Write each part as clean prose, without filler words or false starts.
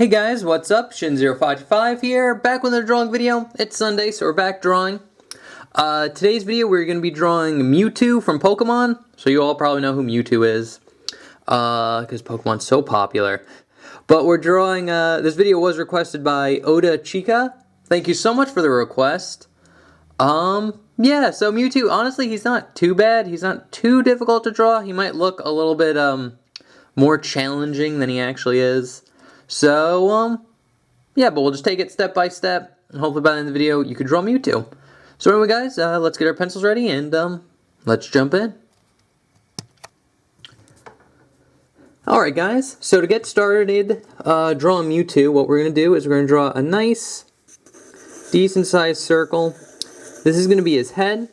Hey guys, what's up? Shin0525 here, back with another drawing video. It's Sunday, so we're back drawing. Today's video we're going to be drawing Mewtwo from Pokemon. So you all probably know who Mewtwo is, because Pokemon's so popular. But we're drawing, this video was requested by Oda Chica. Thank you so much for the request. Yeah, so Mewtwo, honestly, he's not too bad. He's not too difficult to draw. He might look a little bit, more challenging than he actually is. So, yeah, but we'll just take it step by step, and hopefully by the end of the video, you can draw Mewtwo. So anyway, guys, let's get our pencils ready, and, let's jump in. Alright, guys, so to get started drawing Mewtwo, what we're going to do is we're going to draw a nice, decent-sized circle. This is going to be his head.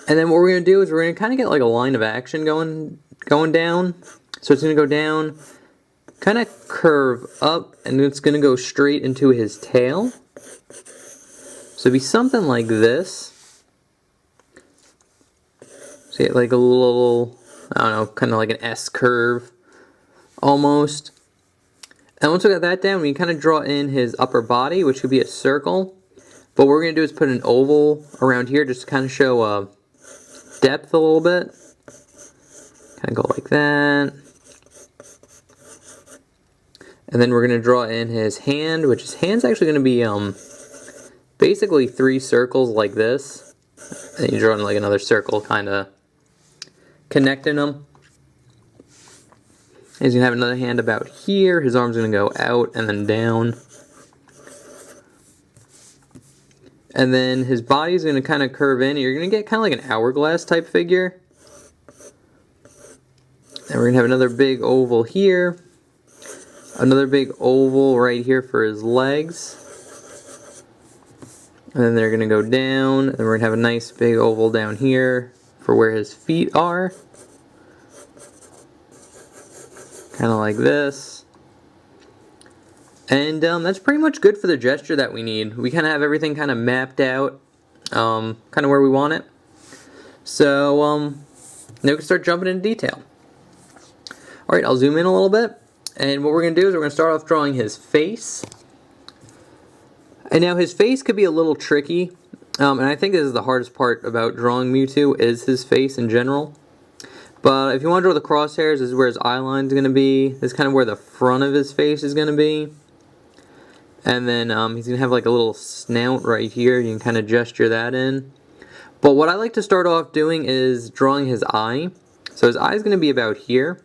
And then what we're going to do is we're going to kind of get like a line of action going down. So it's going to go down, kind of curve up, and it's going to go straight into his tail. So it'd be something like this. See, like a little, I don't know, kind of like an S curve, almost. And once we got that down, we can kind of draw in his upper body, which could be a circle. But what we're going to do is put an oval around here, just to kind of show depth a little bit. Kind of go like that. And then we're going to draw in his hand, which his hand's actually going to be basically 3 circles like this. And you draw in like another circle kind of connecting them. He's going to have another hand about here. His arm's going to go out and then down. And then his body's going to kind of curve in. You're going to get kind of like an hourglass type figure. And we're going to have another big oval here. Another big oval right here for his legs. And then they're going to go down. And we're going to have a nice big oval down here for where his feet are. Kind of like this. And that's pretty much good for the gesture that we need. We kind of have everything kind of mapped out. Kind of where we want it. So, now we can start jumping into detail. Alright, I'll zoom in a little bit. And what we're going to do is we're going to start off drawing his face. And now his face could be a little tricky. And I think this is the hardest part about drawing Mewtwo is his face in general. But if you want to draw the crosshairs, this is where his eye line is going to be. This is kind of where the front of his face is going to be. And then he's going to have like a little snout right here. You can kind of gesture that in. But what I like to start off doing is drawing his eye. So his eye is going to be about here.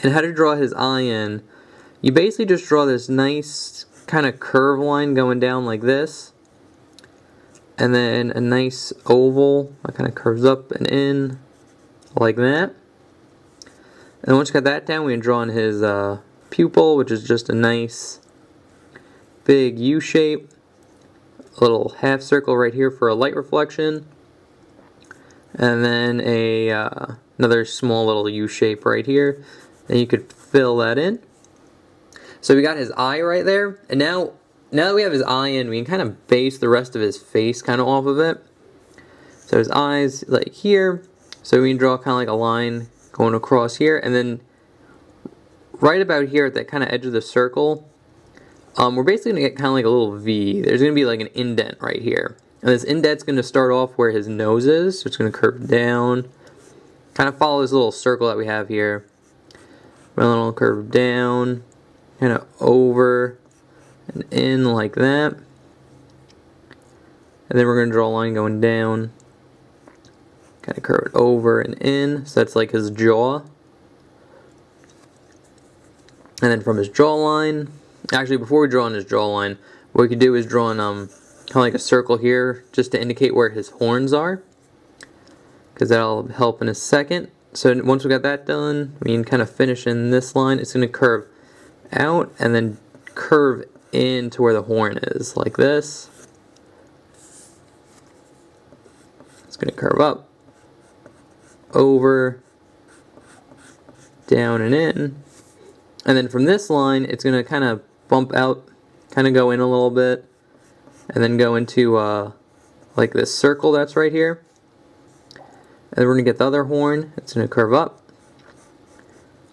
And how to draw his eye in, you basically just draw this nice kind of curve line going down like this. And then a nice oval that kind of curves up and in like that. And once you got that down, we can draw in his pupil, which is just a nice big U shape. A little half circle right here for a light reflection. And then another small little U shape right here. And you could fill that in. So we got his eye right there. And now that we have his eye in, we can kind of base the rest of his face kind of off of it. So his eyes like here. So we can draw kind of like a line going across here. And then right about here at that kind of edge of the circle, we're basically going to get kind of like a little V. There's going to be like an indent right here. And this indent's going to start off where his nose is. So it's going to curve down. Kind of follow this little circle that we have here. A little curve down, kind of over and in like that. And then we're going to draw a line going down, kind of curve it over and in. So that's like his jaw. And then from his jawline, actually before we draw on his jawline, what we could do is draw in kind of like a circle here just to indicate where his horns are. Because that'll help in a second. So once we got that done, we can kind of finish in this line. It's going to curve out and then curve in to where the horn is, like this. It's going to curve up, over, down and in. And then from this line, it's going to kind of bump out, kind of go in a little bit, and then go into like this circle that's right here. And then we're going to get the other horn. It's going to curve up,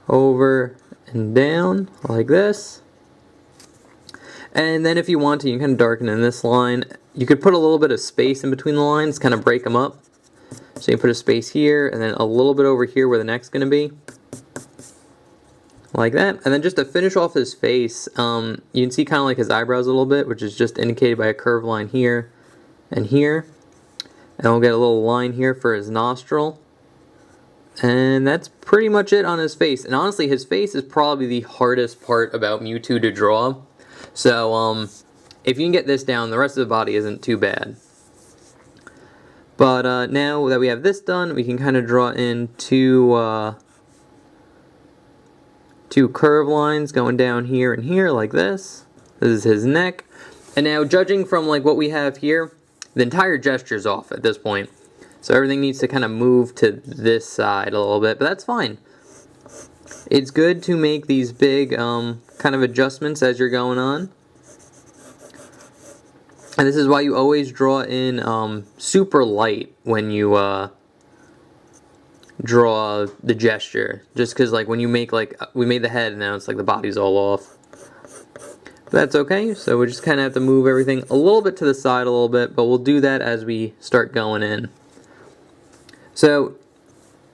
over, and down like this. And then if you want to, you can kind of darken in this line. You could put a little bit of space in between the lines, kind of break them up. So you put a space here, and then a little bit over here where the neck's going to be. Like that. And then just to finish off his face, you can see kind of like his eyebrows a little bit, which is just indicated by a curved line here and here. And we'll get a little line here for his nostril. And that's pretty much it on his face. And honestly, his face is probably the hardest part about Mewtwo to draw. So, if you can get this down, the rest of the body isn't too bad. But now that we have this done, we can kind of draw in two curve lines going down here and here like this. This is his neck. And now, judging from like what we have here, the entire gesture's off at this point. So everything needs to kind of move to this side a little bit, but that's fine. It's good to make these big kind of adjustments as you're going on. And this is why you always draw in super light when you draw the gesture. Just because like when you make like, we made the head and now it's like the body's all off. But that's okay, so we just kind of have to move everything a little bit to the side a little bit, but we'll do that as we start going in. So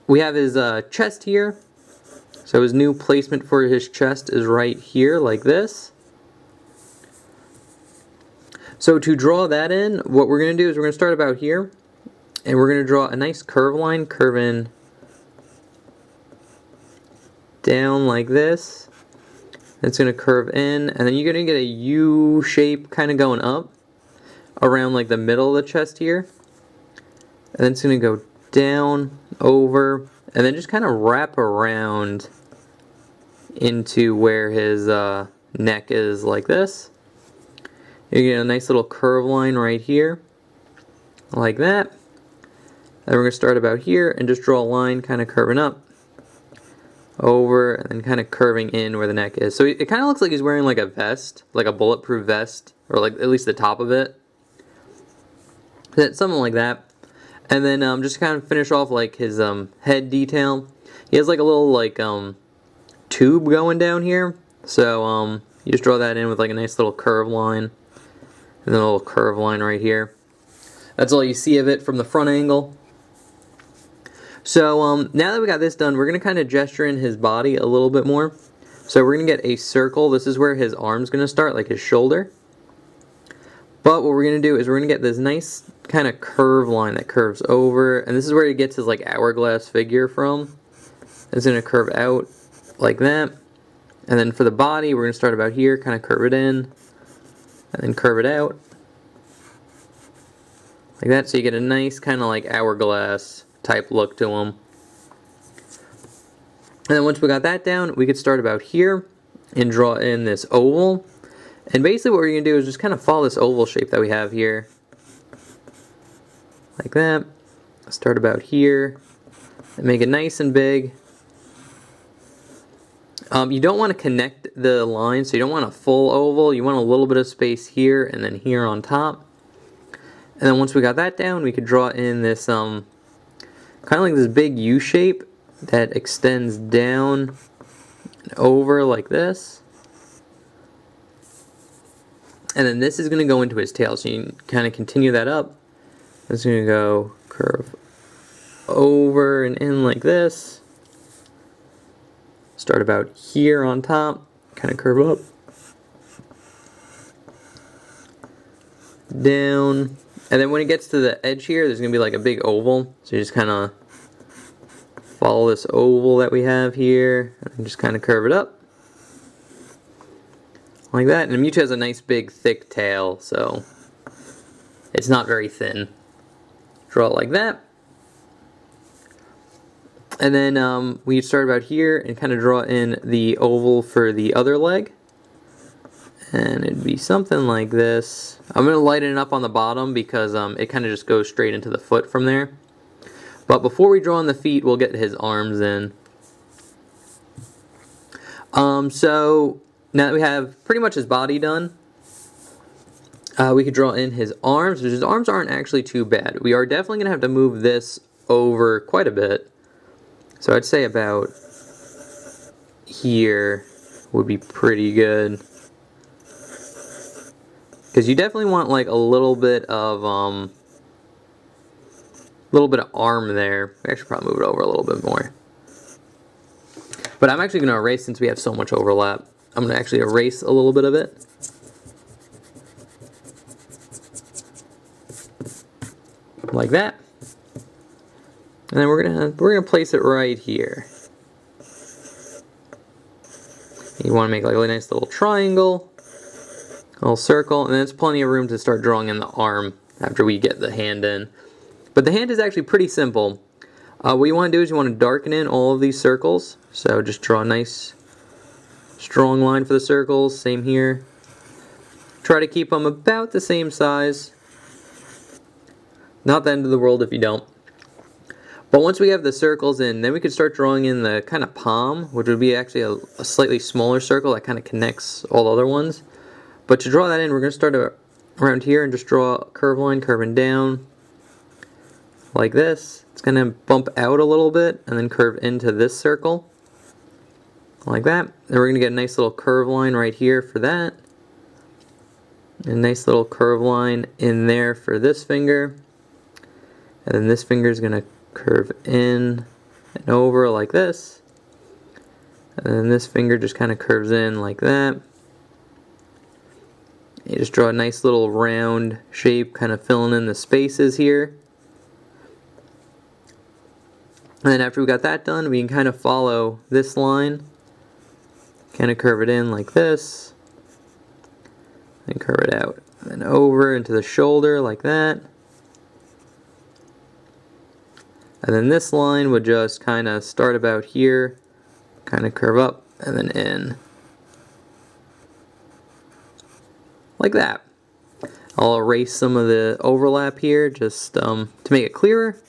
we have his chest here. So his new placement for his chest is right here like this. So to draw that in, what we're going to do is we're going to start about here. And we're going to draw a nice curve line curving down like this. It's going to curve in. And then you're going to get a U shape kind of going up around like the middle of the chest here. And then it's going to go down, over, and then just kind of wrap around into where his neck is like this. You get a nice little curve line right here, like that. Then we're going to start about here and just draw a line kind of curving up, over, and then kind of curving in where the neck is. So it kind of looks like he's wearing like a vest, like a bulletproof vest, or like at least the top of it. Something like that. And then just kind of finish off like his head detail. He has like a little like tube going down here. So you just draw that in with like a nice little curve line. And then a little curve line right here. That's all you see of it from the front angle. So now that we got this done, we're going to kind of gesture in his body a little bit more. So we're going to get a circle. This is where his arm's going to start, like his shoulder. But what we're going to do is we're going to get this nice kind of curve line that curves over. And this is where he gets his like hourglass figure from. It's going to curve out like that. And then for the body, we're going to start about here, kind of curve it in. And then curve it out. Like that, so you get a nice kind of like hourglass type look to him. And then once we got that down, we could start about here and draw in this oval. And basically what we're going to do is just kind of follow this oval shape that we have here. Like that. Start about here. And make it nice and big. You don't want to connect the lines, so you don't want a full oval. You want a little bit of space here and then here on top. And then once we got that down, we could draw in this kind of like this big U shape that extends down and over like this. And then this is going to go into his tail, so you can kind of continue that up. It's going to go curve over and in like this. Start about here on top, kind of curve up. Down. And then when it gets to the edge here, there's going to be like a big oval. So you just kind of follow this oval that we have here and just kind of curve it up. Like that. And Mewtwo has a nice big thick tail, so it's not very thin. Draw it like that. And then we start about here and kind of draw in the oval for the other leg. And it'd be something like this. I'm going to lighten it up on the bottom because it kind of just goes straight into the foot from there. But before we draw in the feet, we'll get his arms in. So now that we have pretty much his body done, we could draw in his arms, which his arms aren't actually too bad. We are definitely going to have to move this over quite a bit. So I'd say about here would be pretty good. Because you definitely want like a little bit of arm there. I should probably move it over a little bit more. But I'm actually going to erase, since we have so much overlap, I'm going to actually erase a little bit of it. Like that. And then we're gonna place it right here. You want to make like a really nice little triangle, a little circle, and then there's plenty of room to start drawing in the arm after we get the hand in. But the hand is actually pretty simple. What you want to do is you want to darken in all of these circles. So just draw a nice strong line for the circles, same here. Try to keep them about the same size. Not the end of the world if you don't. But once we have the circles in, then we can start drawing in the kind of palm, which would be actually a slightly smaller circle that kind of connects all the other ones. But to draw that in, we're going to start around here and just draw a curved line curving down like this. It's going to bump out a little bit and then curve into this circle like that. Then we're going to get a nice little curved line right here for that. A nice little curved line in there for this finger. And then this finger is going to curve in and over like this. And then this finger just kind of curves in like that. You just draw a nice little round shape, kind of filling in the spaces here. And then after we got that done, we can kind of follow this line. Kind of curve it in like this. And curve it out. And then over into the shoulder like that. And then this line would just kind of start about here, kind of curve up, and then in. Like that. I'll erase some of the overlap here just to make it clearer.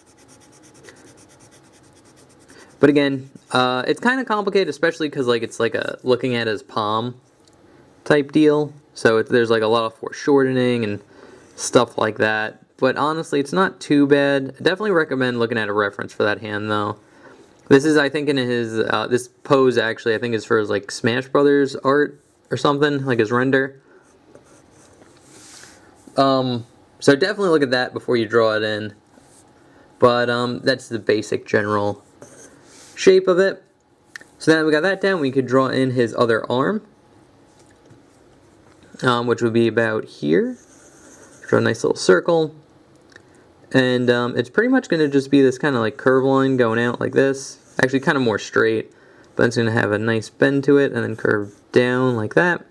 But again, it's kind of complicated, especially because like it's like a looking at his palm type deal. So there's like a lot of foreshortening and stuff like that. But honestly, it's not too bad. I definitely recommend looking at a reference for that hand, though. This is, I think, in his, this pose, actually, I think is for his, like, Smash Brothers art or something, like his render. So definitely look at that before you draw it in. But that's the basic general shape of it. So now that we got that down, we could draw in his other arm, which would be about here. Draw a nice little circle. And it's pretty much going to just be this kind of like curve line going out like this. Actually kind of more straight, but it's going to have a nice bend to it and then curve down like that.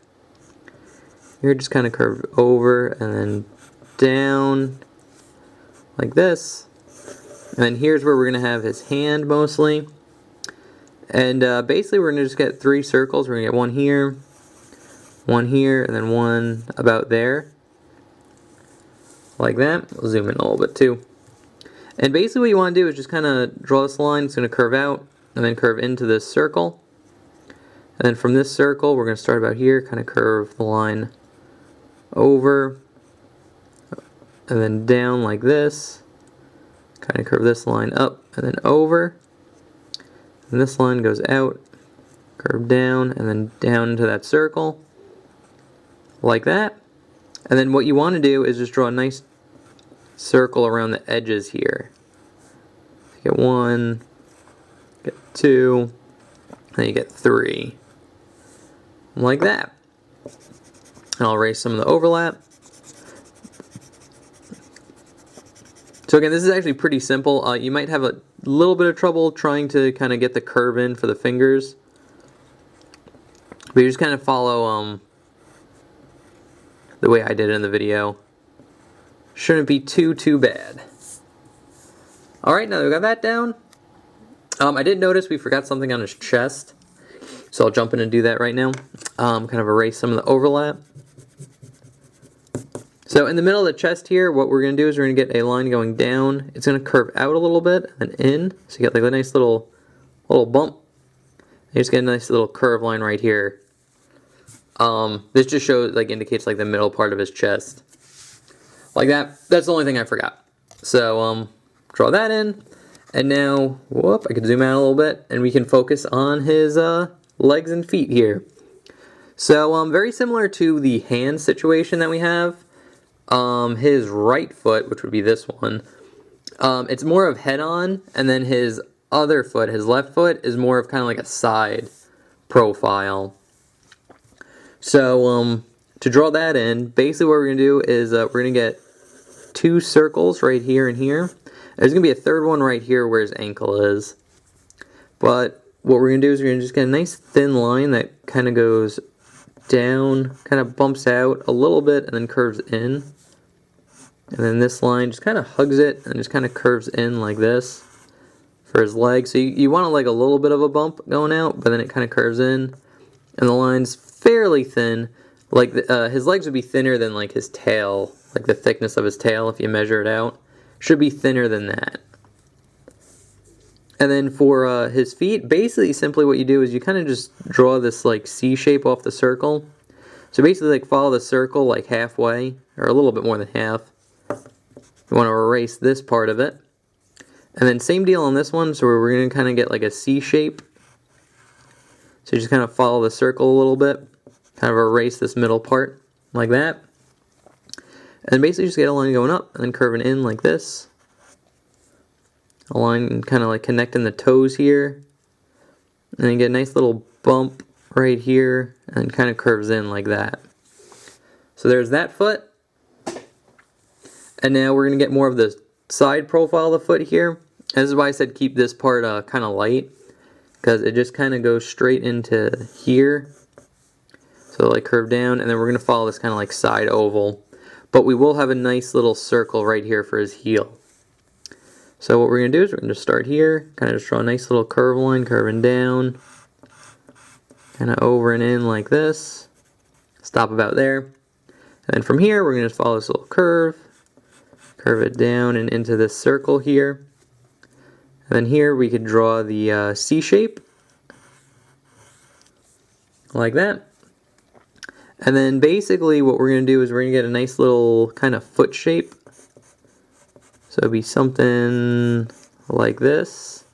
Here just kind of curve over and then down like this. And then here's where we're going to have his hand mostly. And basically we're going to just get 3 circles. We're going to get one here, and then one about there. Like that. We'll zoom in a little bit too. And basically what you want to do is just kind of draw this line. It's going to curve out and then curve into this circle. And then from this circle we're going to start about here, kind of curve the line over and then down like this. Kind of curve this line up and then over. And this line goes out, curve down, and then down into that circle. Like that. And then what you want to do is just draw a nice circle around the edges here. Get 1, get 2, then you get 3. Like that. And I'll erase some of the overlap. So again, this is actually pretty simple. You might have a little bit of trouble trying to kind of get the curve in for the fingers. But you just kind of follow the way I did it in the video. Shouldn't be too bad. Alright, now that we got that down, I did notice we forgot something on his chest. So I'll jump in and do that right now. Kind of erase some of the overlap. So in the middle of the chest here, what we're going to do is we're going to get a line going down. It's going to curve out a little bit and in. So you get like a nice little bump. You just get a nice little curve line right here. This just shows, like, indicates like the middle part of his chest. Like that. That's the only thing I forgot. So draw that in. And now, whoop, I can zoom out a little bit and we can focus on his legs and feet here. So very similar to the hand situation that we have. His right foot, which would be this one, it's more of head on, and then his other foot, his left foot, is more of kind of like a side profile. So to draw that in, basically what we're going to do is we're going to get 2 circles right here and here. There's going to be a third one right here where his ankle is. But what we're going to do is we're going to just get a nice thin line that kind of goes down, kind of bumps out a little bit and then curves in. And then this line just kind of hugs it and just kind of curves in like this for his leg. So you want like a little bit of a bump going out, but then it kind of curves in. And the line's fairly thin. Like his legs would be thinner than like his tail, like the thickness of his tail if you measure it out. Should be thinner than that. And then for his feet, basically simply what you do is you kind of just draw this like C shape off the circle. So basically like follow the circle like halfway, or a little bit more than half. You want to erase this part of it. And then same deal on this one, so we're going to kind of get like a C shape. So you just kind of follow the circle a little bit, kind of erase this middle part like that. And basically just get a line going up and then curving in like this. A line kind of like connecting the toes here. And then you get a nice little bump right here and kind of curves in like that. So there's that foot. And now we're going to get more of the side profile of the foot here. And this is why I said keep this part kind of light, because it just kind of goes straight into here. So like curve down, and then we're going to follow this kind of like side oval. But we will have a nice little circle right here for his heel. So what we're going to do is we're going to start here, kind of just draw a nice little curve line, curving down, kind of over and in like this. Stop about there. And then from here, we're going to just follow this little curve. Curve it down and into this circle here. And then here we could draw the C shape. Like that. And then basically what we're going to do is we're going to get a nice little kind of foot shape. So it'd be something like this.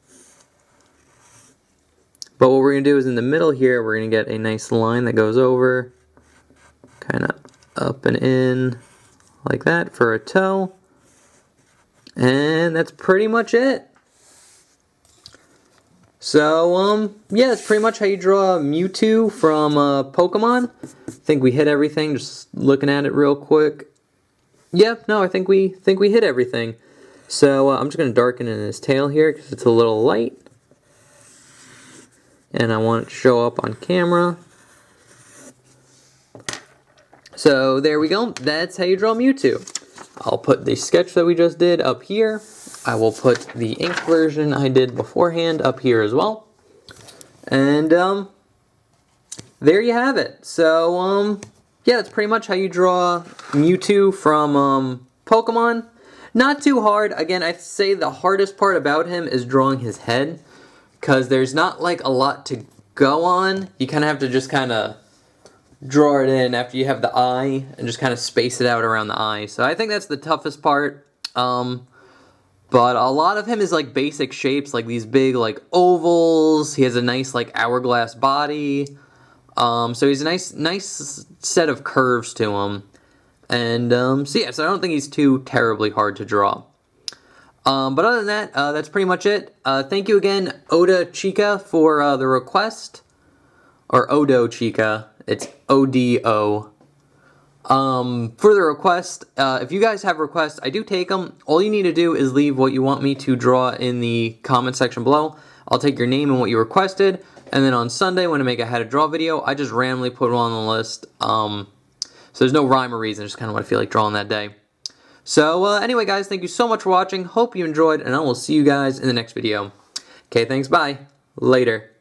But what we're going to do is in the middle here, we're going to get a nice line that goes over, kind of up and in, like that for a toe. And that's pretty much it. So, yeah, that's pretty much how you draw Mewtwo from Pokemon. I think we hit everything, just looking at it real quick. Yeah, no, I think we hit everything. So, I'm just going to darken in his tail here because it's a little light. And I want it to show up on camera. So, there we go. That's how you draw Mewtwo. I'll put the sketch that we just did up here. I will put the ink version I did beforehand up here as well. And there you have it. So yeah, that's pretty much how you draw Mewtwo from Pokemon. Not too hard. Again, I'd say the hardest part about him is drawing his head, because there's not like a lot to go on. You kind of have to just kind of draw it in after you have the eye and just kind of space it out around the eye. So I think that's the toughest part. But a lot of him is like basic shapes, like these big like ovals. He has a nice like hourglass body. So he's a nice set of curves to him. And so yeah, so I don't think he's too terribly hard to draw. But other than that, that's pretty much it. Thank you again, Oda Chica, for the request. Or Odo Chica. It's O-D-O. For the request, if you guys have requests, I do take them. All you need to do is leave what you want me to draw in the comment section below. I'll take your name and what you requested, and then on Sunday when I make a how to draw video, I just randomly put it on the list. So there's no rhyme or reason, just kind of what I feel like drawing that day. So anyway guys, thank you so much for watching. Hope you enjoyed, and I will see you guys in the next video. Okay, thanks, bye. Later.